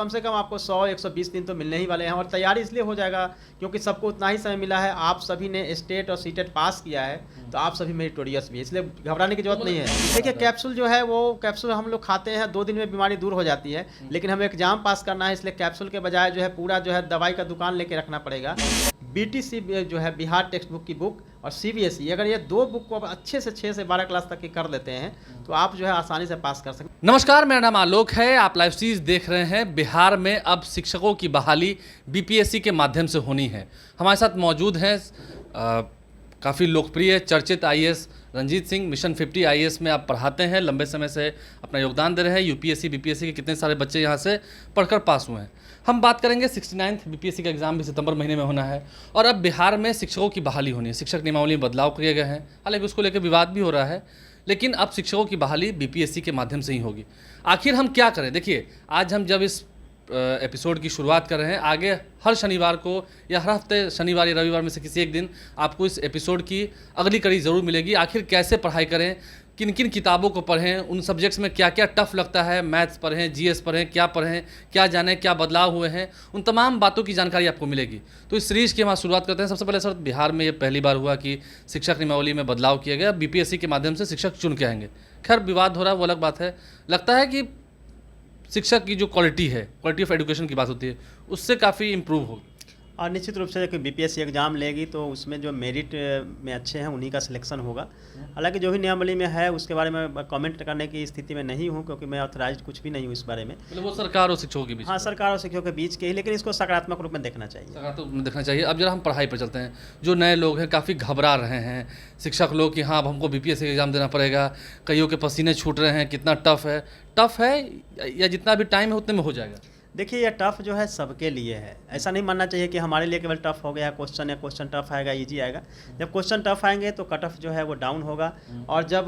कम से कम आपको 100-120 दिन तो मिलने ही वाले हैं। और तैयारी इसलिए हो जाएगा क्योंकि सबको उतना ही समय मिला है। आप सभी ने स्टेट और सीटेट पास किया है, तो आप सभी मेरिटोरियस भी है, इसलिए घबराने की जरूरत नहीं है। देखिए, कैप्सूल जो है वो कैप्सूल हम लोग खाते हैं, 2 दिन में बीमारी दूर हो जाती है, लेकिन हमें एग्जाम पास करना है, इसलिए कैप्सूल के बजाय जो है पूरा जो है दवाई का दुकान लेके रखना पड़ेगा। बीटीसी जो है बिहार टेक्स्ट बुक की बुक और सीबीएसई, अगर ये 2 बुक को आप अच्छे से 6 से 12 क्लास तक की कर लेते हैं तो आप जो है आसानी से पास कर सकते हैं। नमस्कार, मेरा नाम आलोक है। आप लाइव सीरीज देख रहे हैं। बिहार में अब शिक्षकों की बहाली बीपीएससी के माध्यम से होनी है। हमारे साथ मौजूद हैं काफ़ी लोकप्रिय चर्चित IAS Ranjit Singh. Mission 50 IAS में आप पढ़ाते हैं, लंबे समय से अपना योगदान दे रहे हैं। यूपीएससी बीपीएससी के कितने सारे बच्चे यहाँ से पढ़कर पास हुए हैं। हम बात करेंगे 69th बीपीएससी का एग्जाम भी सितंबर महीने में होना है और अब बिहार में शिक्षकों की बहाली होनी है। शिक्षक नियमावली में बदलाव किए गए हैं, हालांकि उसको लेकर विवाद भी हो रहा है, लेकिन अब शिक्षकों की बहाली बीपीएससी के माध्यम से ही होगी। आखिर हम क्या करें? देखिए, आज हम जब इस एपिसोड की शुरुआत कर रहे हैं, आगे हर शनिवार को या हर हफ्ते शनिवार या रविवार में से किसी एक दिन आपको इस एपिसोड की अगली कड़ी ज़रूर मिलेगी। आखिर कैसे पढ़ाई करें, किन किन किताबों को पढ़ें, उन सब्जेक्ट्स में क्या क्या टफ लगता है, मैथ्स पढ़ें, जीएस पढ़ें, क्या जानें, क्या बदलाव हुए हैं, उन तमाम बातों की जानकारी आपको मिलेगी। तो इस सीरीज़ की हम शुरुआत करते हैं। सबसे पहले सर, बिहार में ये पहली बार हुआ कि शिक्षक नियमावली में बदलाव किया गया, बीपीएससी के माध्यम से शिक्षक चुन के आएंगे। खैर, विवाद हो रहा है वो अलग बात है। लगता है कि शिक्षक की जो क्वालिटी है, क्वालिटी ऑफ एजुकेशन की बात होती है, उससे काफ़ी इम्प्रूव होगी। और निश्चित रूप से बीपीएससी एग्जाम लेगी तो उसमें जो मेरिट में अच्छे हैं उन्हीं का सिलेक्शन होगा। हालांकि जो भी नियमावली में है उसके बारे में कमेंट करने की स्थिति में नहीं हूं, क्योंकि मैं ऑथराइज्ड कुछ भी नहीं हूं इस बारे में। मतलब वो सरकार और शिक्षकों के बीच। हाँ, सरकार और शिक्षकों के बीच के ही, लेकिन इसको सकारात्मक रूप में देखना चाहिए। सकारात्मक में देखना चाहिए। अब जरा हम पढ़ाई पर चलते हैं। जो नए लोग हैं काफ़ी घबरा रहे हैं, शिक्षक लोग कि हाँ अब हमको बीपीएससी एग्जाम देना पड़ेगा, कईयों के पसीने छूट रहे हैं, कितना टफ है या जितना भी टाइम है उतने में हो जाएगा? देखिए, ये टफ जो है सबके लिए है। ऐसा नहीं मानना चाहिए कि हमारे लिए केवल टफ हो गया क्वेश्चन, या क्वेश्चन टफ आएगा इजी आएगा। जब क्वेश्चन टफ आएंगे तो कट ऑफ जो है वो डाउन होगा, और जब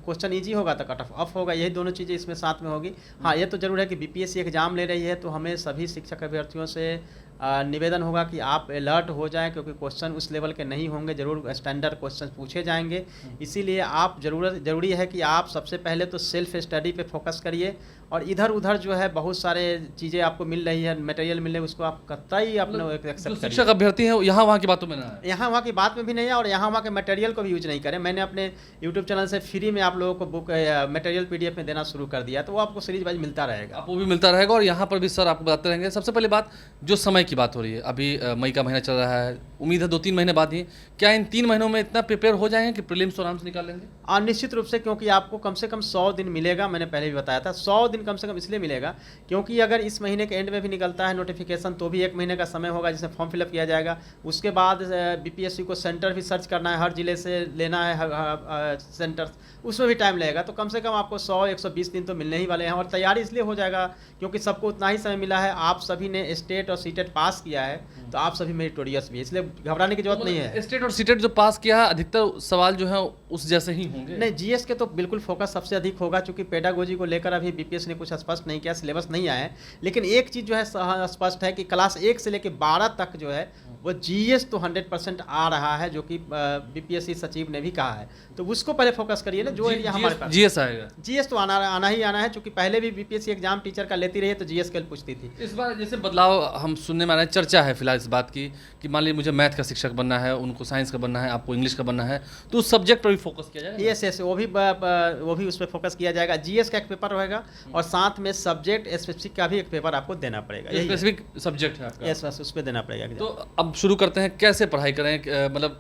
क्वेश्चन इजी होगा तो कट ऑफ अप होगा। यही दोनों चीज़ें इसमें साथ में होगी। हाँ, ये तो जरूर है कि बीपीएससी एग्जाम ले रही है तो हमें सभी शिक्षक अभ्यर्थियों से निवेदन होगा कि आप अलर्ट हो जाएं, क्योंकि क्वेश्चन उस लेवल के नहीं होंगे, ज़रूर स्टैंडर्ड क्वेश्चन पूछे जाएंगे। इसीलिए आप ज़रूरी है कि आप सबसे पहले तो सेल्फ स्टडी पे फोकस करिए, और इधर उधर जो है बहुत सारे चीज़ें आपको मिल रही है, मटेरियल मिल रही है, उसको आप कतई अपना एक्सेप्ट करिए। शिक्षक अभ्यर्थी हैं यहाँ वहाँ की बातों में ना है, यहाँ वहाँ की बात में भी नहीं है, और यहाँ वहाँ के मटेरियल को भी यूज नहीं करें। मैंने अपने यूट्यूब चैनल से फ्री में आप लोगों को बुक मटेरियल पीडीएफ में देना शुरू कर दिया, तो वो आपको सीरीज वाइज मिलता रहेगा। आपको भी मिलता रहेगा और यहाँ पर भी सर आपको बताते रहेंगे। सबसे पहले बात, जो समय की बात हो रही है, अभी मई का महीना चल रहा है, उम्मीद है 2-3 महीने बाद ही, क्या इन 3 महीनों में इतना प्रिपेयर हो जाएंगे कि प्रीलिम्स आराम से निकाल लेंगे? और निश्चित रूप से, क्योंकि आपको कम से कम 100 दिन मिलेगा। मैंने पहले भी बताया था 100 दिन कम से कम इसलिए मिलेगा क्योंकि अगर इस महीने के एंड में भी निकलता है नोटिफिकेशन तो भी 1 महीने का समय होगा जिसमें फॉर्म फिलअप किया जाएगा। उसके बाद बीपीएससी को सेंटर भी सर्च करना है, हर जिले से लेना है सेंटर, उसमें भी टाइम लगेगा। तो कम से कम आपको 100-120 दिन तो मिलने ही वाले हैं, और तैयारी इसलिए हो जाएगा क्योंकि सबको उतना ही समय मिला है। आप सभी ने स्टेट और सीटेट पास किया है, तो आप सभी मेरिटोरियस भी है, इसलिए घबराने की जरूरत नहीं है। स्टेट और सीटेट जो पास किया है, अधिकतर सवाल जो है उस जैसे ही होंगे। नहीं, जीएस के तो बिल्कुल फोकस सबसे अधिक होगा, क्योंकि पेडागोजी को लेकर अभी बीपीएससी ने कुछ स्पष्ट नहीं किया, सिलेबस नहीं आया है। लेकिन एक चीज़ जो है स्पष्ट है कि क्लास 1 से लेकर 12 तक जो है वो जीएस तो 100% आ रहा है, जो कि बीपीएससी सचिव ने भी कहा है। तो उसको पहले फोकस करिए ना, जो एरिया हमारे पास जीएस आएगा। जीएस तो आना ही आना है, क्योंकि पहले भी बीपीएससी एग्जाम टीचर का लेती रही है तो जीएस के पूछती थी। इस बार जैसे बदलाव हम सुनने में आ रहे हैं, चर्चा है फिलहाल इस बात की कि मान लीजिए मुझे मैथ का शिक्षक बनना है, उनको साइंस का बनना है, आपको इंग्लिश का बनना है, तो उस सब्जेक्ट पर भी फोकस किया जाएगा। यस, वो भी उस पर फोकस किया जाएगा। जीएस का एक पेपर रहेगा और साथ में सब्जेक्ट स्पेसिफिक का भी एक पेपर आपको देना पड़ेगा। स्पेसिफिक सब्जेक्ट है आपका। यस, बस उस पर देना पड़ेगा। तो अब शुरू करते हैं, कैसे पढ़ाई करें? मतलब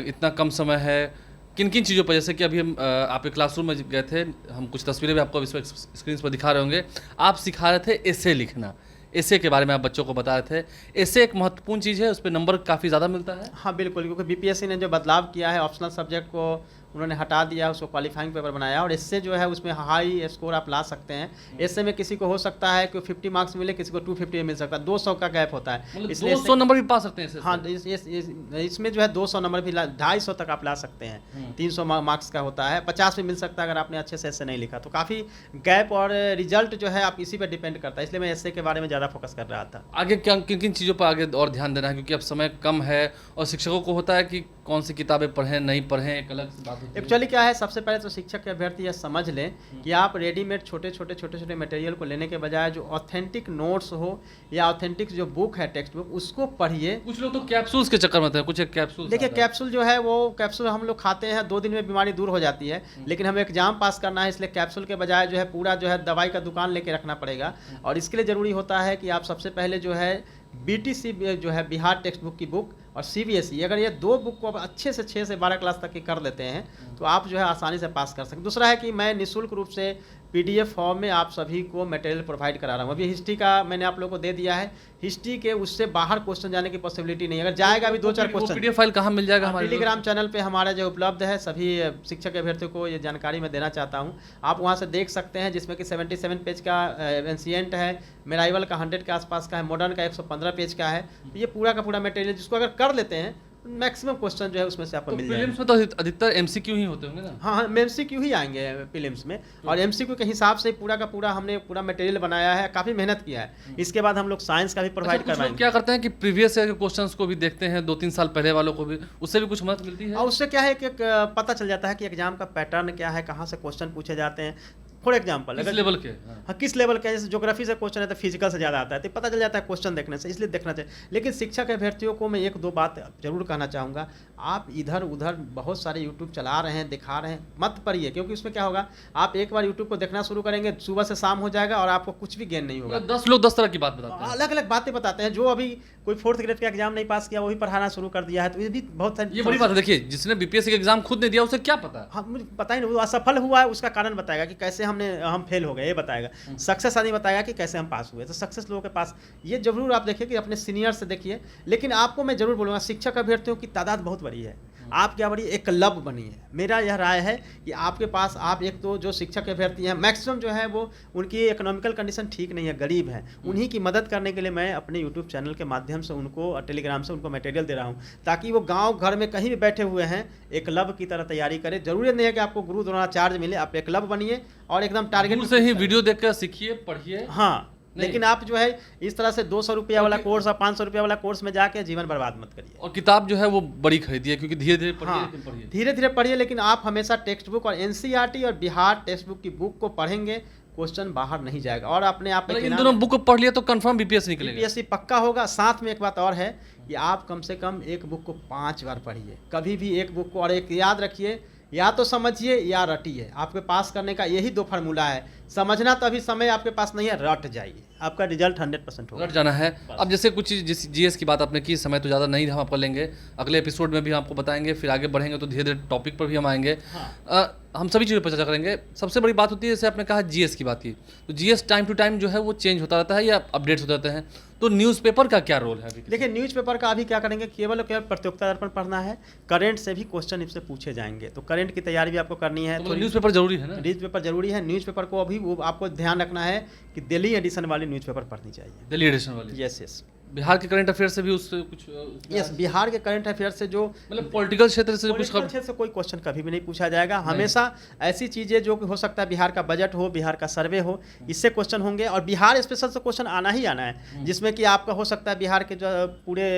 इतना कम समय है, किन किन चीज़ों पर, जैसे कि अभी हम आपके क्लासरूम में गए थे, हम कुछ तस्वीरें भी आपको इस पर स्क्रीन पर दिखा रहे होंगे। आप सिखा रहे थे एसे लिखना, एसे के बारे में आप बच्चों को बता रहे थे। एसे एक महत्वपूर्ण चीज़ है, उस पर नंबर काफ़ी ज़्यादा मिलता है। हाँ बिल्कुल, क्योंकि बीपीएससी ने जो बदलाव किया है, ऑप्शनल सब्जेक्ट को उन्होंने हटा दिया, उसको क्वालिफाइंग पेपर बनाया, और इससे जो है उसमें हाई स्कोर आप ला सकते हैं। इससे में किसी को हो सकता है कि 50 मार्क्स मिले, किसी को 250 मिल सकता है, 200 का गैप होता है, इसलिए 200 नंबर भी पा सकते हैं। हाँ, इसमें जो है 200 नंबर भी 250 तक आप ला सकते हैं। 300 मार्क्स का होता है, 50 भी मिल सकता है अगर आपने अच्छे से ऐसे नहीं लिखा। तो काफ़ी गैप और रिजल्ट जो है आप इसी पर डिपेंड करता है, इसलिए मैं ऐसे के बारे में ज़्यादा फोकस कर रहा था। आगे क्या किन किन चीज़ों पर आगे और ध्यान देना है, क्योंकि अब समय कम है और शिक्षकों को होता है कि कौन सी किताबें पढ़ें नहीं पढ़ें, एक अलग सी बात होती है। एक्चुअली क्या है, सबसे पहले तो शिक्षक के अभ्यर्थी यह समझ लें कि आप रेडीमेड छोटे छोटे मटेरियल को लेने के बजाय जो ऑथेंटिक नोट्स हो या ऑथेंटिक जो बुक है, टेक्स्ट बुक, उसको पढ़िए। कुछ लोग तो कैप्सूल्स के चक्कर में होते हैं, कुछ एक कैप्सूल देखिए कैप्सूल जो है वो कैप्सूल हम लोग खाते हैं, 2 दिन में बीमारी दूर हो जाती है, लेकिन हमें एग्जाम पास करना है, इसलिए कैप्सूल के बजाय जो है पूरा जो है दवाई का दुकान लेके रखना पड़ेगा। और इसके लिए ज़रूरी होता है कि आप सबसे पहले जो है बीटीसी जो है बिहार टेक्स्ट बुक की बुक और सीबीएसई, अगर ये 2 बुक को आप अच्छे से 6 से 12 क्लास तक की कर लेते हैं तो आप जो है आसानी से पास कर सकते हैं। दूसरा है कि मैं निःशुल्क रूप से पीडीएफ फॉर्म में आप सभी को मटेरियल प्रोवाइड करा रहा हूँ। अभी हिस्ट्री का मैंने आप लोगों को दे दिया है, हिस्ट्री के उससे बाहर क्वेश्चन जाने की पॉसिबिलिटी नहीं है। अगर जाएगा अभी 2-4 क्वेश्चन, पीडीएफ फाइल कहाँ मिल जाएगा? हमारे टेलीग्राम चैनल पे हमारा जो उपलब्ध है, सभी शिक्षक अभ्यर्थियों को ये जानकारी मैं देना चाहता हूँ। आप वहाँ से देख सकते हैं, जिसमें कि 77 पेज का एंशिएंट है, मेराइवल का 100 के आसपास का है, मॉडर्न का 115 पेज का है। तो ये पूरा का पूरा मटेरियल जिसको अगर कर लेते हैं मैक्सिमम क्वेश्चन जो है उसमें से आपको मिल जाएगा। प्रीलिम्स में तो अधिकतर एमसीक्यू ही होते होंगे ना? हाँ, एमसीक्यू ही आएंगे प्रीलिम्स में, और एमसीक्यू के हिसाब से पूरा का पूरा हमने पूरा मटेरियल बनाया है, काफ़ी मेहनत किया है। इसके बाद हम लोग साइंस का भी प्रोवाइड करवाएंगे। क्या करते हैं कि प्रीवियस ईयर के क्वेश्चंस को भी देखते हैं, 2-3 साल पहले वालों को भी, उससे भी कुछ मदद मिलती है। और उससे क्या है कि पता चल जाता है कि एग्जाम का पैटर्न क्या है, कहाँ से क्वेश्चन पूछे जाते हैं। फॉर एग्जाम्पल किस लेवल के, हाँ किस लेवल के, जैसे ज्योग्राफी से क्वेश्चन है तो फिजिकल से ज़्यादा आता है, तो पता चल जाता है क्वेश्चन देखने से, इसलिए देखना चाहिए। लेकिन शिक्षक अभ्यर्थियों को मैं 1-2 बात जरूर कहना चाहूँगा, आप इधर उधर बहुत सारे यूट्यूब चला रहे हैं, दिखा रहे हैं, मत पढ़िए, क्योंकि उसमें क्या होगा, आप एक बार यूट्यूब को देखना शुरू करेंगे, सुबह से शाम हो जाएगा और आपको कुछ भी गेन नहीं होगा। 10 लोग 10 तरह की बात बताते हैं, अलग अलग बातें बताते हैं। जो अभी कोई 4th ग्रेड का एग्जाम नहीं पास किया, वो भी पढ़ाना शुरू कर दिया है, तो ये भी बहुत ये बड़ी बात है। देखिए, जिसने बीपीएससी का एग्जाम खुद नहीं दिया उसे क्या पता? हाँ, मुझे पता ही नहीं, वो असफल हुआ है उसका कारण बताएगा कि कैसे हम फेल हो गए, ये बताएगा। सक्सेस आदमी बताएगा कि कैसे हम पास हुए। तो सक्सेस लोगों के पास ये जरूर आप देखिए कि अपने सीनियर से देखिए। लेकिन आपको मैं जरूर बोलूँगा, शिक्षक अभ्यर्थियों की तादाद बहुत बड़ी है, आप क्या बड़ी एकलव्य बनिए। मेरा यह राय है कि आपके पास, आप एक तो जो शिक्षक अभ्यर्थी हैं मैक्सिमम जो है वो उनकी इकोनॉमिकल कंडीशन ठीक नहीं है, गरीब हैं, उन्हीं की मदद करने के लिए मैं अपने यूट्यूब चैनल के माध्यम से उनको, टेलीग्राम से उनको मटेरियल दे रहा हूँ, ताकि वो गाँव घर में कहीं भी बैठे हुए हैं एकलव्य की तरह तैयारी करें। जरूरी नहीं है कि आपको गुरु द्रोणाचार्य मिले, आप एकलव्य बनिए और एकदम टारगेट से ही वीडियो देखकर सीखिए, पढ़िए। हाँ, लेकिन आप जो है इस तरह से 200 रुपया वाला कोर्स और 500 रुपया वाला कोर्स में जाके जीवन बर्बाद मत करिए। और किताब जो है वो बड़ी खरीदिए, क्योंकि धीरे धीरे पढ़िए। हाँ, धीरे धीरे पढ़िए, लेकिन आप हमेशा टेक्स्ट बुक और एनसीईआरटी और बिहार टेक्स्ट बुक की बुक को पढ़ेंगे, क्वेश्चन बाहर नहीं जाएगा। और अपने आप इन दोनों बुक को पढ़ लिया तो कंफर्म बीपीएससी निकलेगा, बीपीएससी पक्का होगा। साथ में एक बात और है कि आप कम से कम एक बुक को 5 बार पढ़िए, कभी भी एक बुक को। और एक याद रखिए, या तो समझिए या रटिए। आपके पास करने का यही 2 फार्मूला है। समझना तो अभी समय आपके पास नहीं है, रट जाइए, आपका रिजल्ट 100% होगा। रट जाना है। अब जैसे कुछ जीएस की बात आपने की, समय तो ज़्यादा नहीं हम आपको लेंगे, अगले एपिसोड में भी आपको बताएंगे, फिर आगे बढ़ेंगे तो धीरे धीरे टॉपिक पर भी हम आएंगे। हाँ। हम सभी चीज़ों पर चर्चा करेंगे। सबसे बड़ी बात होती है, जैसे आपने कहा जीएस की बात की, तो जीएस टाइम टू टाइम जो है वो चेंज होता रहता है या अपडेट्स होते रहते हैं, तो न्यूज़पेपर का क्या रोल है अभी? देखिए, न्यूज़पेपर का अभी क्या करेंगे, केवल प्रतियोगिता दर्पण पढ़ना है, करंट से भी क्वेश्चन इससे पूछे जाएंगे, तो करंट की तैयारी भी आपको करनी है। तो न्यूज़पेपर जरूरी है ना? न्यूज़पेपर जरूरी है। न्यूज़पेपर को अभी वो आपको ध्यान रखना है कि दिल्ली एडिशन वाली न्यूज़पेपर पढ़नी चाहिए। दिल्ली एडिशन वाली? यस। बिहार के करंट अफेयर से भी उससे कुछ? यस, बिहार के करंट अफेयर से जो मतलब पॉलिटिकल क्षेत्र से कुछ, क्षेत्र से कोई क्वेश्चन कभी भी नहीं पूछा जाएगा। हमेशा ऐसी चीज़ें जो हो सकता है, बिहार का बजट हो, बिहार का सर्वे हो, इससे क्वेश्चन होंगे। और बिहार स्पेशल से क्वेश्चन आना ही आना है, जिसमें कि आपका हो सकता है बिहार के जो पूरे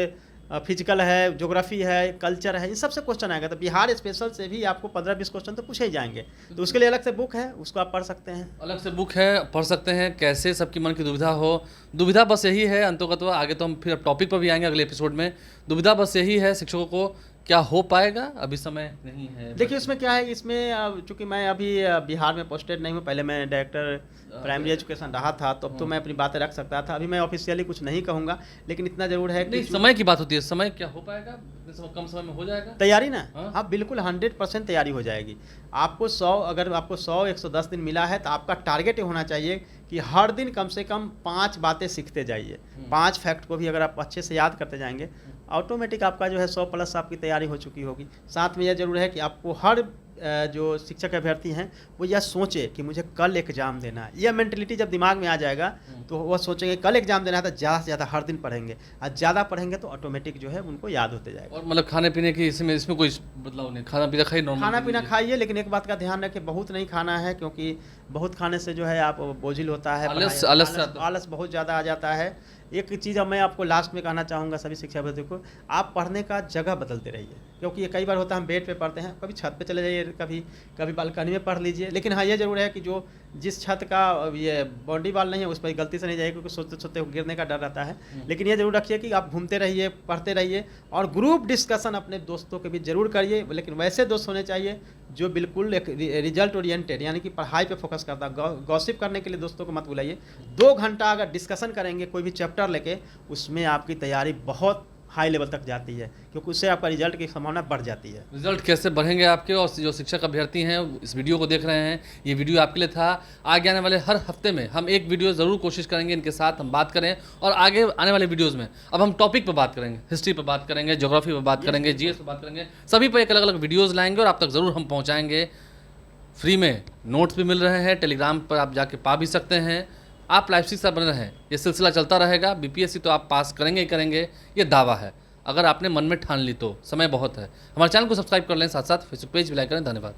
फिजिकल है, ज्योग्राफी है, कल्चर है, इन सब से क्वेश्चन आएगा। तो बिहार स्पेशल से भी आपको 15-20 क्वेश्चन तो पूछे ही जाएंगे। तो उसके लिए अलग से बुक है, उसको आप पढ़ सकते हैं। अलग से बुक है, पढ़ सकते हैं। कैसे सबकी मन की दुविधा हो, दुविधा बस यही है अंतोगत, आगे तो हम फिर टॉपिक पर भी आएंगे अगले एपिसोड में। दुविधा बस यही है शिक्षकों को, क्या हो पाएगा? अभी समय नहीं है। देखिए, उसमें क्या है, इसमें चूंकि मैं अभी बिहार में पोस्टेड नहीं हूँ, पहले मैं डायरेक्टर प्राइमरी एजुकेशन रहा था, तो अब तो मैं अपनी बातें रख सकता था। अभी मैं ऑफिशियली कुछ नहीं कहूँगा, लेकिन इतना जरूर है कि समय की बात होती है। समय क्या हो पाएगा? कम समय में हो जाएगा तैयारी ना? हाँ, बिल्कुल 100% तैयारी हो जाएगी। आपको 100, अगर आपको 100-110 दिन मिला है, तो आपका टारगेट ये होना चाहिए कि हर दिन कम से कम 5 बातें सीखते जाइए। 5 फैक्ट को भी अगर आप अच्छे से याद करते जाएंगे, ऑटोमेटिक आपका जो है 100+ आपकी तैयारी हो चुकी होगी। साथ में यह जरूर है कि आपको हर जो शिक्षक अभ्यर्थी हैं वो यह सोचे कि मुझे कल एग्जाम देना है। यह मेंटलिटी जब दिमाग में आ जाएगा तो वह सोचेंगे कल एग्जाम देना है, तो ज़्यादा से ज़्यादा हर दिन पढ़ेंगे, और ज़्यादा पढ़ेंगे तो ऑटोमेटिक जो है उनको याद होते जाएगा। और मतलब खाने पीने की इसमें कोई बदलाव नहीं? खाना पीना खाइए, नॉर्मल खाना पीना खाइए, लेकिन एक बात का ध्यान रखें, बहुत नहीं खाना है, क्योंकि बहुत खाने से जो है आप बोझिल होता है, आलस बहुत ज़्यादा आ जाता है। एक चीज़ अब मैं आपको लास्ट में कहना चाहूँगा सभी शिक्षाविदों को, आप पढ़ने का जगह बदलते रहिए, क्योंकि ये कई बार होता है हम बेड पे पढ़ते हैं, कभी छत पे चले जाइए, कभी कभी बालकनी में पढ़ लीजिए। लेकिन हाँ, ये ज़रूर है कि जो जिस छत का ये बाउंड्री वाल नहीं है उस पर गलती से नहीं जाइए, क्योंकि सोचते सोचते गिरने का डर रहता है। लेकिन ये जरूर रखिए कि आप घूमते रहिए, पढ़ते रहिए, और ग्रुप डिस्कशन अपने दोस्तों के बीच जरूर करिए, लेकिन वैसे दोस्त होने चाहिए जो बिल्कुल एक रिजल्ट ओरिएंटेड, यानी कि पढ़ाई पे फोकस करता है। गॉसिप करने के लिए दोस्तों को मत बुलाइए। 2 घंटा अगर डिस्कशन करेंगे कोई भी चैप्टर लेके, उसमें आपकी तैयारी बहुत हाई लेवल तक जाती है, क्योंकि उससे आपका रिजल्ट की संभावना बढ़ जाती है। रिजल्ट कैसे बढ़ेंगे आपके, और जो शिक्षक अभ्यर्थी हैं इस वीडियो को देख रहे हैं, ये वीडियो आपके लिए था। आगे आने वाले हर हफ्ते में हम एक वीडियो ज़रूर कोशिश करेंगे इनके साथ हम बात करें, और आगे आने वाले वीडियोज़ में अब हम टॉपिक पर बात करेंगे, हिस्ट्री पर बात करेंगे, ज्योग्राफी पर बात करेंगे, जीएस पर बात करेंगे, सभी पर एक अलग अलग वीडियोज़ लाएंगे और आप तक ज़रूर हम पहुँचाएंगे। फ्री में नोट्स भी मिल रहे हैं, टेलीग्राम पर आप जाके पा भी सकते हैं। आप लाइव से बने रहें, ये सिलसिला चलता रहेगा। बीपीएससी तो आप पास करेंगे ही करेंगे, ये दावा है, अगर आपने मन में ठान ली तो। समय बहुत है। हमारे चैनल को सब्सक्राइब कर लें, साथ साथ फेसबुक पेज भी लाइक करें। धन्यवाद।